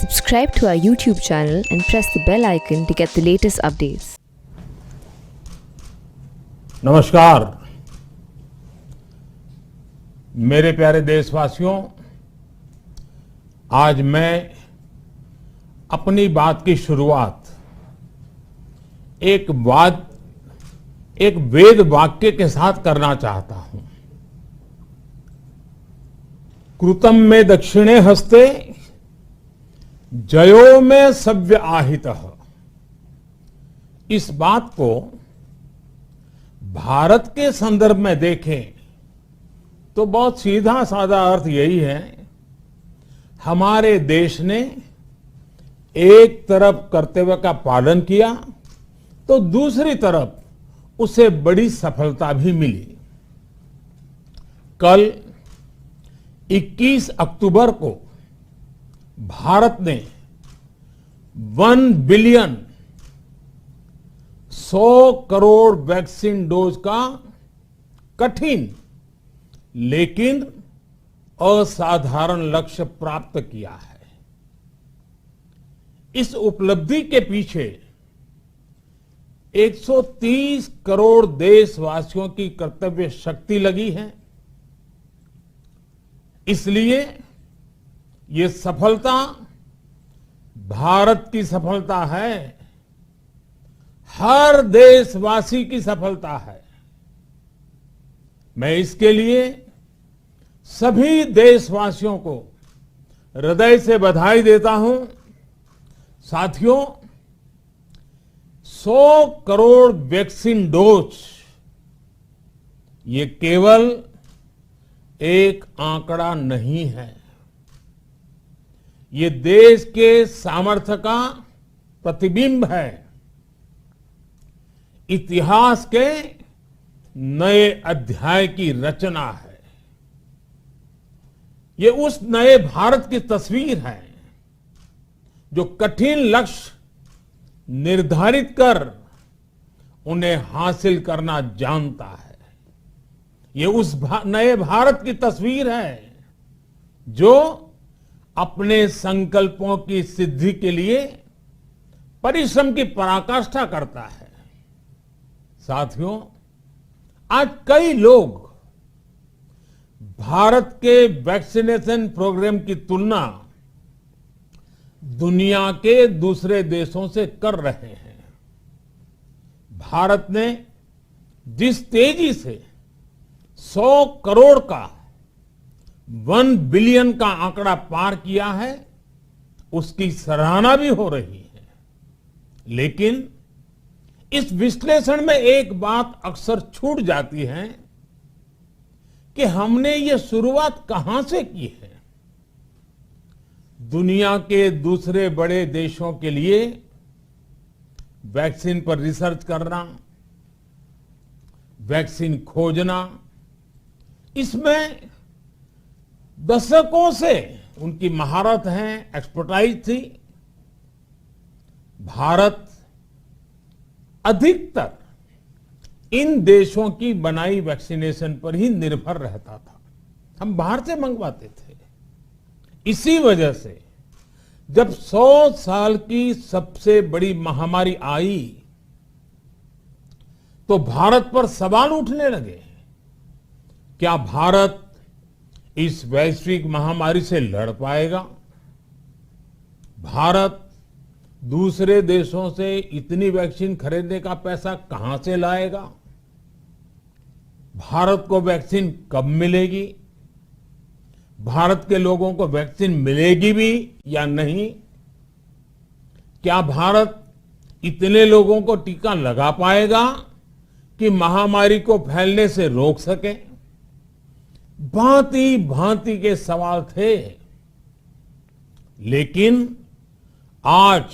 Subscribe to our YouTube channel and press the bell icon to get the latest updates. नमस्कार मेरे प्यारे देशवासियों, आज मैं अपनी बात की शुरुआत एक वेद वाक्य के साथ करना चाहता हूं। कृतं में दक्षिणे हस्ते जयो में सव्य आहितः। इस बात को भारत के संदर्भ में देखें तो बहुत सीधा साधा अर्थ यही है, हमारे देश ने एक तरफ कर्तव्य का पालन किया तो दूसरी तरफ उसे बड़ी सफलता भी मिली। कल 21 अक्टूबर को भारत ने 1 बिलियन 100 करोड़ वैक्सीन डोज का कठिन लेकिन असाधारण लक्ष्य प्राप्त किया है। इस उपलब्धि के पीछे 130 करोड़ देशवासियों की कर्तव्य शक्ति लगी है। इसलिए ये सफलता भारत की सफलता है, हर देशवासी की सफलता है। मैं इसके लिए सभी देशवासियों को हृदय से बधाई देता हूं। साथियों, 100 करोड़ वैक्सीन डोज ये केवल एक आंकड़ा नहीं है, ये देश के सामर्थ्य का प्रतिबिंब है, इतिहास के नए अध्याय की रचना है। ये उस नए भारत की तस्वीर है जो कठिन लक्ष्य निर्धारित कर उन्हें हासिल करना जानता है। ये उस नए भारत की तस्वीर है जो अपने संकल्पों की सिद्धि के लिए परिश्रम की पराकाष्ठा करता है। साथियों, आज कई लोग भारत के वैक्सीनेशन प्रोग्राम की तुलना दुनिया के दूसरे देशों से कर रहे हैं। भारत ने जिस तेजी से 100 करोड़ का 1 बिलियन का आंकड़ा पार किया है, उसकी सराहना भी हो रही है। लेकिन इस विश्लेषण में एक बात अक्सर छूट जाती है कि हमने ये शुरुआत कहां से की है। दुनिया के दूसरे बड़े देशों के लिए वैक्सीन पर रिसर्च करना, वैक्सीन खोजना, इसमें दशकों से उनकी महारत है, एक्सपर्टाइज थी। भारत अधिकतर इन देशों की बनाई वैक्सीनेशन पर ही निर्भर रहता था, हम बाहर से मंगवाते थे। इसी वजह से जब 100 साल की सबसे बड़ी महामारी आई तो भारत पर सवाल उठने लगे, क्या भारत इस वैश्विक महामारी से लड़ पाएगा? भारत दूसरे देशों से इतनी वैक्सीन खरीदने का पैसा कहां से लाएगा? भारत को वैक्सीन कब मिलेगी? भारत के लोगों को वैक्सीन मिलेगी भी या नहीं? क्या भारत इतने लोगों को टीका लगा पाएगा कि महामारी को फैलने से रोक सके? भांति भांति के सवाल थे। लेकिन आज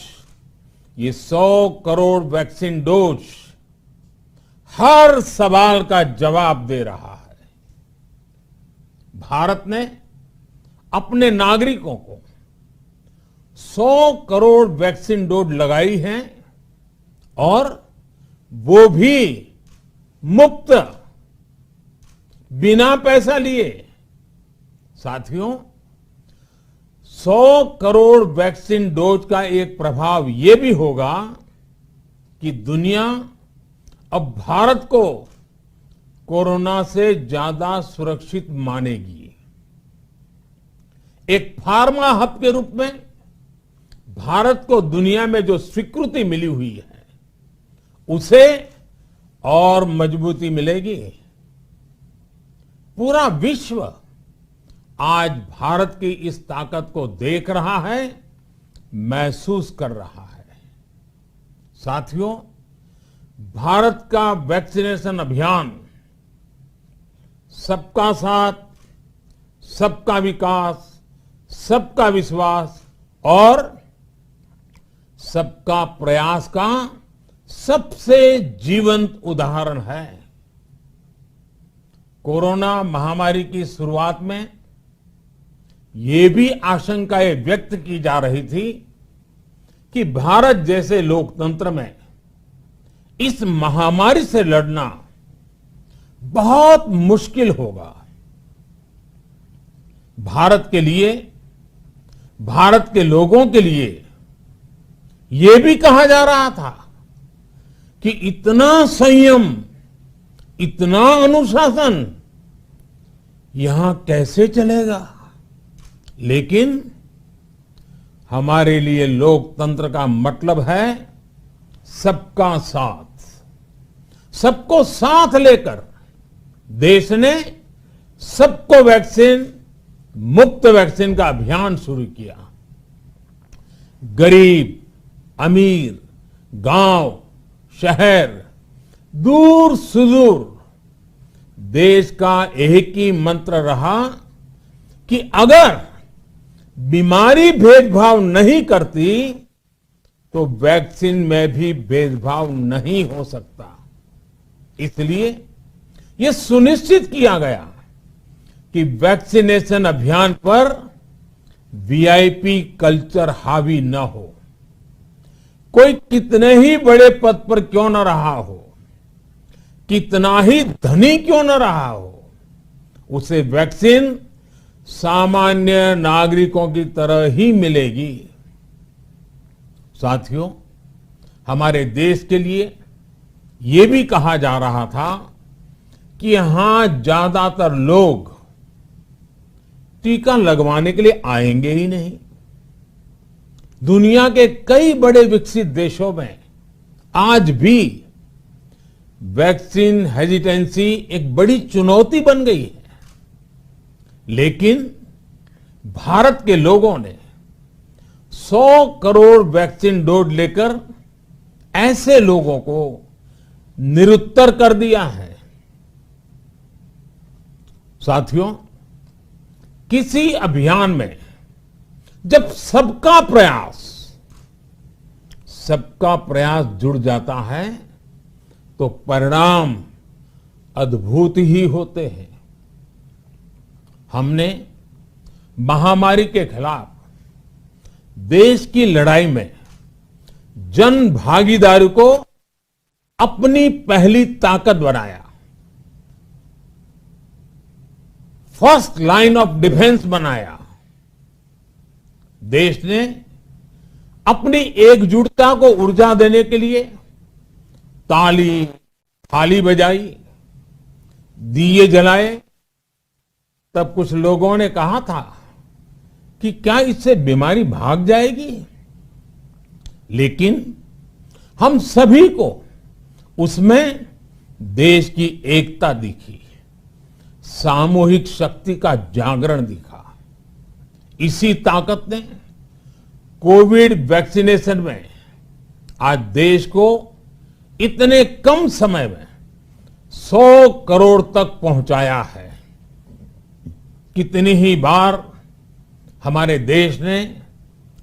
ये 100 करोड़ वैक्सीन डोज हर सवाल का जवाब दे रहा है। भारत ने अपने नागरिकों को 100 करोड़ वैक्सीन डोज लगाई हैं और वो भी मुफ्त, बिना पैसा लिए। साथियों, 100 करोड़ वैक्सीन डोज का एक प्रभाव ये भी होगा कि दुनिया अब भारत को कोरोना से ज्यादा सुरक्षित मानेगी। एक फार्मा हब के रूप में भारत को दुनिया में जो स्वीकृति मिली हुई है उसे और मजबूती मिलेगी। पूरा विश्व आज भारत की इस ताकत को देख रहा है, महसूस कर रहा है। साथियों, भारत का वैक्सीनेशन अभियान सबका साथ, सबका विकास, सबका विश्वास और सबका प्रयास का सबसे जीवंत उदाहरण है। कोरोना महामारी की शुरुआत में ये भी आशंकाएं व्यक्त की जा रही थी कि भारत जैसे लोकतंत्र में इस महामारी से लड़ना बहुत मुश्किल होगा। भारत के लिए, भारत के लोगों के लिए यह भी कहा जा रहा था कि इतना संयम, इतना अनुशासन यहां कैसे चलेगा। लेकिन हमारे लिए लोकतंत्र का मतलब है सबका साथ। सबको साथ लेकर देश ने सबको वैक्सीन, मुफ्त वैक्सीन का अभियान शुरू किया। गरीब, अमीर, गांव, शहर, दूर सुदूर, देश का एक ही मंत्र रहा कि अगर बीमारी भेदभाव नहीं करती तो वैक्सीन में भी भेदभाव नहीं हो सकता। इसलिए यह सुनिश्चित किया गया कि वैक्सीनेशन अभियान पर वीआईपी कल्चर हावी न हो। कोई कितने ही बड़े पद पर क्यों न रहा हो, कितना ही धनी क्यों न रहा हो, उसे वैक्सीन सामान्य नागरिकों की तरह ही मिलेगी। साथियों, हमारे देश के लिए यह भी कहा जा रहा था कि यहां ज्यादातर लोग टीका लगवाने के लिए आएंगे ही नहीं। दुनिया के कई बड़े विकसित देशों में आज भी वैक्सीन हेजिटेंसी एक बड़ी चुनौती बन गई है। लेकिन भारत के लोगों ने 100 करोड़ वैक्सीन डोज लेकर ऐसे लोगों को निरुत्तर कर दिया है। साथियों, किसी अभियान में जब सबका प्रयास जुड़ जाता है तो परिणाम अद्भुत ही होते हैं। हमने महामारी के खिलाफ देश की लड़ाई में जन भागीदारी को अपनी पहली ताकत बनाया, फर्स्ट लाइन ऑफ डिफेंस बनाया। देश ने अपनी एकजुटता को ऊर्जा देने के लिए ताली, थाली बजाई, दिए जलाए। तब कुछ लोगों ने कहा था कि क्या इससे बीमारी भाग जाएगी। लेकिन हम सभी को उसमें देश की एकता दिखी, सामूहिक शक्ति का जागरण दिखा। इसी ताकत ने कोविड वैक्सीनेशन में आज देश को इतने कम समय में 100 करोड़ तक पहुंचाया है। कितनी ही बार हमारे देश ने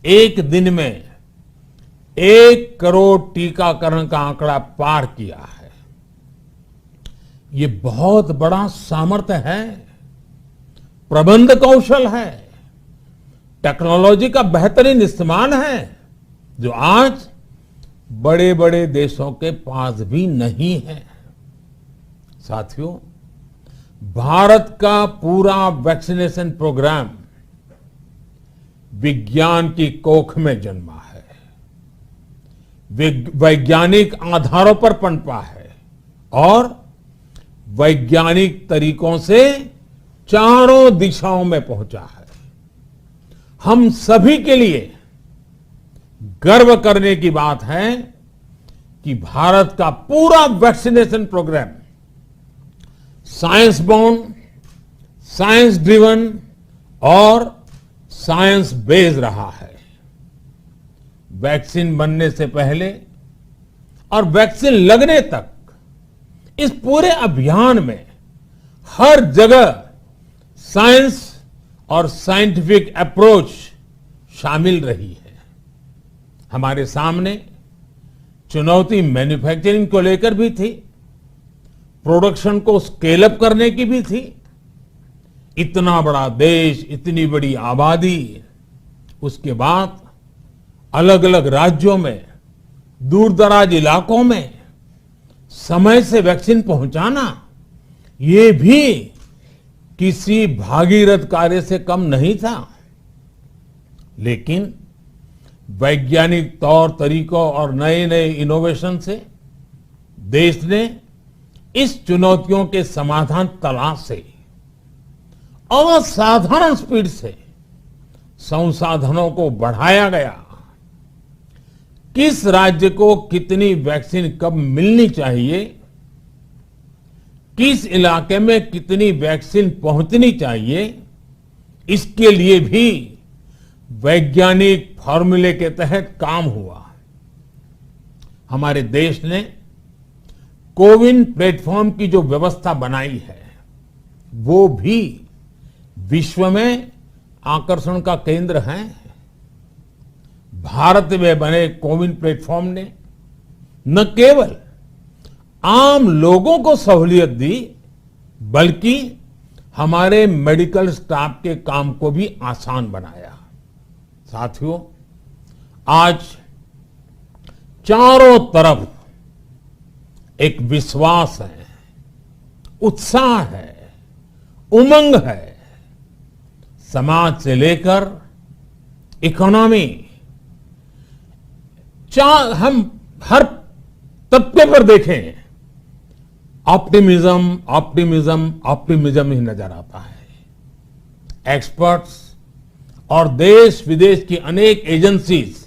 एक दिन में 1 करोड़ टीकाकरण का आंकड़ा पार किया है। ये बहुत बड़ा सामर्थ्य है, प्रबंध कौशल है, टेक्नोलॉजी का बेहतरीन इस्तेमाल है, जो आज बड़े बड़े देशों के पास भी नहीं है। साथियों, भारत का पूरा वैक्सीनेशन प्रोग्राम विज्ञान की कोख में जन्मा है, वैज्ञानिक आधारों पर पनपा है और वैज्ञानिक तरीकों से चारों दिशाओं में पहुंचा है। हम सभी के लिए गर्व करने की बात है कि भारत का पूरा vaccination programme science born, science driven और साइंस बेस्ड रहा है। वैक्सीन बनने से पहले और वैक्सीन लगने तक इस पूरे अभियान में हर जगह साइंस और साइंटिफिक अप्रोच शामिल रही है। हमारे सामने चुनौती मैन्युफैक्चरिंग को लेकर भी थी, प्रोडक्शन को स्केल अप करने की भी थी। इतना बड़ा देश, इतनी बड़ी आबादी, उसके बाद अलग अलग राज्यों में, दूर दराज इलाकों में समय से वैक्सीन पहुंचाना, ये भी किसी भागीरथ कार्य से कम नहीं था। लेकिन वैज्ञानिक तौर तरीकों और नए नए इनोवेशन से देश ने इस चुनौतियों के समाधान तलाशे असाधारण स्पीड से संसाधनों को बढ़ाया गया। किस राज्य को कितनी वैक्सीन कब मिलनी चाहिए, किस इलाके में कितनी वैक्सीन पहुंचनी चाहिए, इसके लिए भी वैज्ञानिक फॉर्मूले के तहत काम हुआ। हमारे देश ने कोविन प्लेटफॉर्म की जो व्यवस्था बनाई है, वो भी विश्व में आकर्षण का केंद्र है। भारत में बने कोविन प्लेटफॉर्म ने न केवल आम लोगों को सहूलियत दी, बल्कि हमारे मेडिकल स्टाफ के काम को भी आसान बनाया। साथियों, आज चारों तरफ एक विश्वास है, उत्साह है, उमंग है। समाज से लेकर इकोनॉमी, हम हर तबके पर देखें, ऑप्टिमिज्म ऑप्टिमिज्म ऑप्टिमिज्म ही नजर आता है। एक्सपर्ट्स और देश विदेश की अनेक एजेंसीज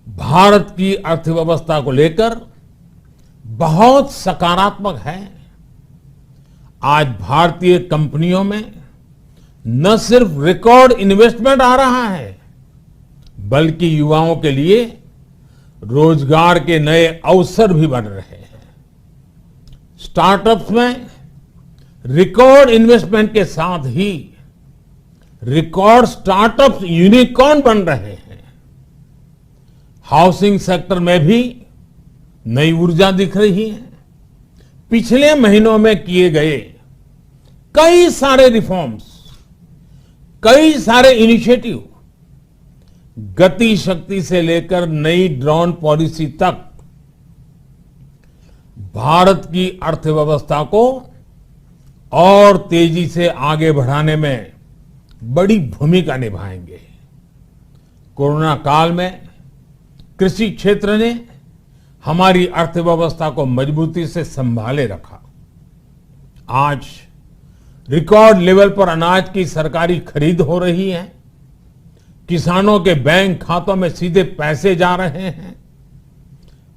भारत की अर्थव्यवस्था को लेकर बहुत सकारात्मक है। आज भारतीय कंपनियों में न सिर्फ रिकॉर्ड इन्वेस्टमेंट आ रहा है, बल्कि युवाओं के लिए रोजगार के नए अवसर भी बन रहे हैं। स्टार्टअप्स में रिकॉर्ड इन्वेस्टमेंट के साथ ही रिकॉर्ड स्टार्टअप्स यूनिकॉर्न बन रहे हैं। हाउसिंग सेक्टर में भी नई ऊर्जा दिख रही है। पिछले महीनों में किए गए कई सारे रिफॉर्म्स, कई सारे इनिशिएटिव, गति शक्ति से लेकर नई ड्रोन पॉलिसी तक भारत की अर्थव्यवस्था को और तेजी से आगे बढ़ाने में बड़ी भूमिका निभाएंगे। कोरोना काल में कृषि क्षेत्र ने हमारी अर्थव्यवस्था को मजबूती से संभाले रखा। आज रिकॉर्ड लेवल पर अनाज की सरकारी खरीद हो रही है। किसानों के बैंक खातों में सीधे पैसे जा रहे हैं।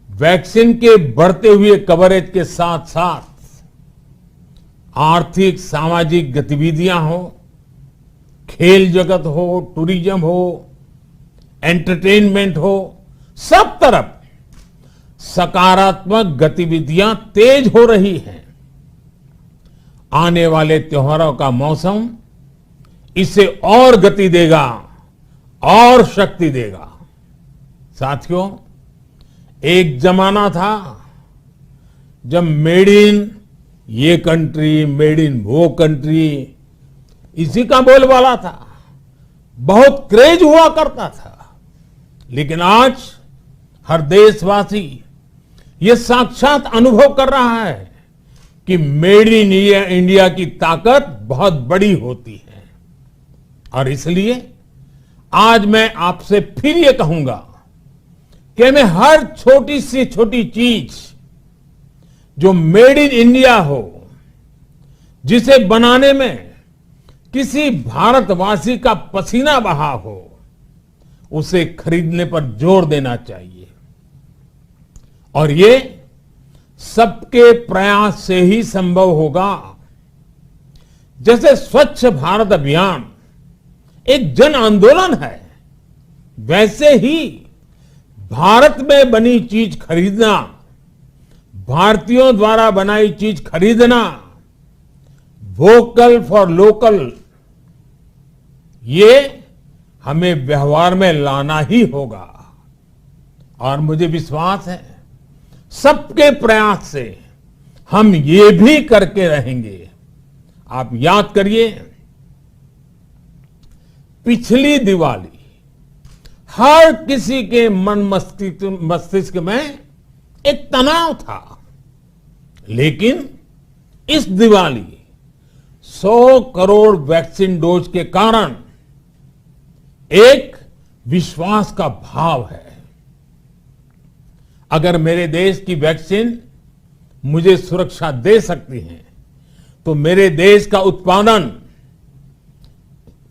वैक्सीन के बढ़ते हुए कवरेज के साथ साथ आर्थिक सामाजिक गतिविधियां हो, खेल जगत हो, टूरिज्म हो, एंटरटेनमेंट हो, सब तरफ सकारात्मक गतिविधियां तेज हो रही हैं। आने वाले त्योहारों का मौसम इसे और गति देगा और शक्ति देगा। साथियों, एक जमाना था जब मेड इन ये कंट्री, मेड इन वो कंट्री, इसी का बोलबाला था, बहुत क्रेज हुआ करता था। लेकिन आज हर देशवासी ये साक्षात अनुभव कर रहा है कि मेड इन इंडिया की ताकत बहुत बड़ी होती है। और इसलिए आज मैं आपसे फिर ये कहूंगा कि मैं हर छोटी से छोटी चीज जो मेड इन इंडिया हो, जिसे बनाने में किसी भारतवासी का पसीना बहा हो, उसे खरीदने पर जोर देना चाहिए। और ये सबके प्रयास से ही संभव होगा। जैसे स्वच्छ भारत अभियान एक जन आंदोलन है, वैसे ही भारत में बनी चीज खरीदना, भारतीयों द्वारा बनाई चीज खरीदना, वोकल फॉर लोकल, ये हमें व्यवहार में लाना ही होगा। और मुझे विश्वास है सबके प्रयास से हम ये भी करके रहेंगे। आप याद करिए, पिछली दिवाली हर किसी के मन मस्तिष्क में एक तनाव था, लेकिन इस दिवाली 100 करोड़ वैक्सीन डोज के कारण एक विश्वास का भाव है। अगर मेरे देश की वैक्सीन मुझे सुरक्षा दे सकती है, तो मेरे देश का उत्पादन,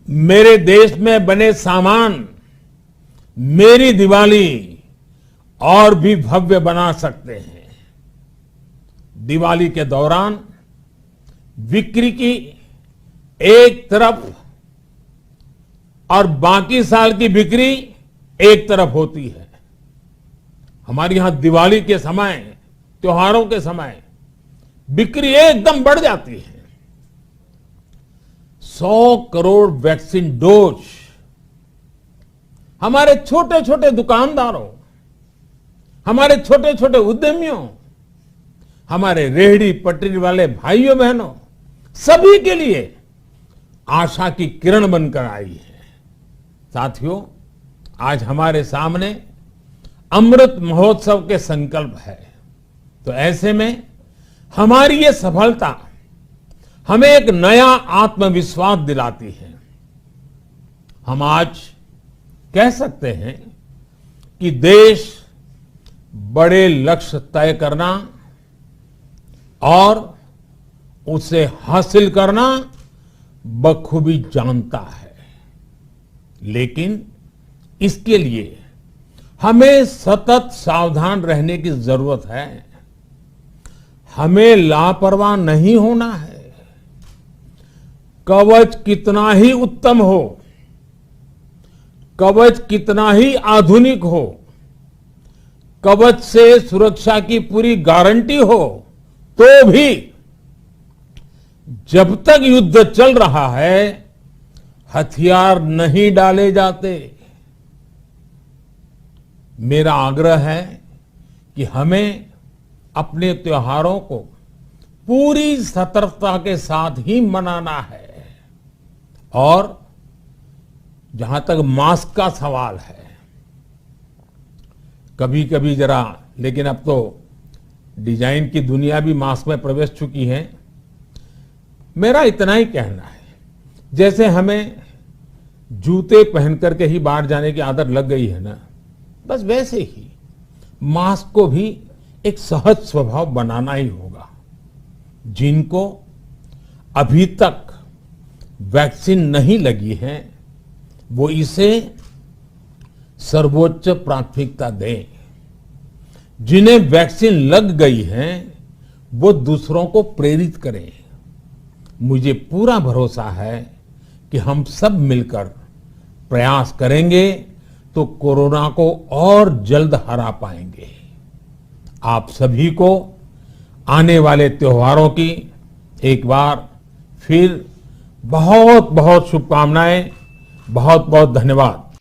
मेरे देश में बने सामान मेरी दिवाली और भी भव्य बना सकते हैं। दिवाली के दौरान बिक्री की एक तरफ और बाकी साल की बिक्री एक तरफ होती है। हमारे यहां दिवाली के समय, त्योहारों के समय बिक्री एकदम बढ़ जाती है। 100 करोड़ वैक्सीन डोज हमारे छोटे छोटे दुकानदारों, हमारे छोटे छोटे उद्यमियों, हमारे रेहड़ी पटरी वाले भाइयों बहनों, सभी के लिए आशा की किरण बनकर आई है। साथियों, आज हमारे सामने अमृत महोत्सव के संकल्प है, तो ऐसे में हमारी ये सफलता हमें एक नया आत्मविश्वास दिलाती है। हम आज कह सकते हैं कि देश बड़े लक्ष्य तय करना और उसे हासिल करना बखूबी जानता है, लेकिन इसके लिए हमें सतत सावधान रहने की जरूरत है। हमें लापरवाह नहीं होना है। कवच कितना ही उत्तम हो, कवच कितना ही आधुनिक हो, कवच से सुरक्षा की पूरी गारंटी हो, तो भी जब तक युद्ध चल रहा है, हथियार नहीं डाले जाते। मेरा आग्रह है कि हमें अपने त्योहारों को पूरी सतर्कता के साथ ही मनाना है। और जहां तक मास्क का सवाल है, कभी कभी जरा, लेकिन अब तो डिजाइन की दुनिया भी मास्क में प्रवेश चुकी है। मेरा इतना ही कहना है, जैसे हमें जूते पहन करके ही बाहर जाने की आदत लग गई है ना, बस वैसे ही मास्क को भी एक सहज स्वभाव बनाना ही होगा। जिनको अभी तक वैक्सीन नहीं लगी है, वो इसे सर्वोच्च प्राथमिकता दें। जिन्हें वैक्सीन लग गई है, वो दूसरों को प्रेरित करें। मुझे पूरा भरोसा है कि हम सब मिलकर प्रयास करेंगे तो कोरोना को और जल्द हरा पाएंगे। आप सभी को आने वाले त्योहारों की एक बार फिर बहुत बहुत शुभकामनाएं, बहुत बहुत धन्यवाद।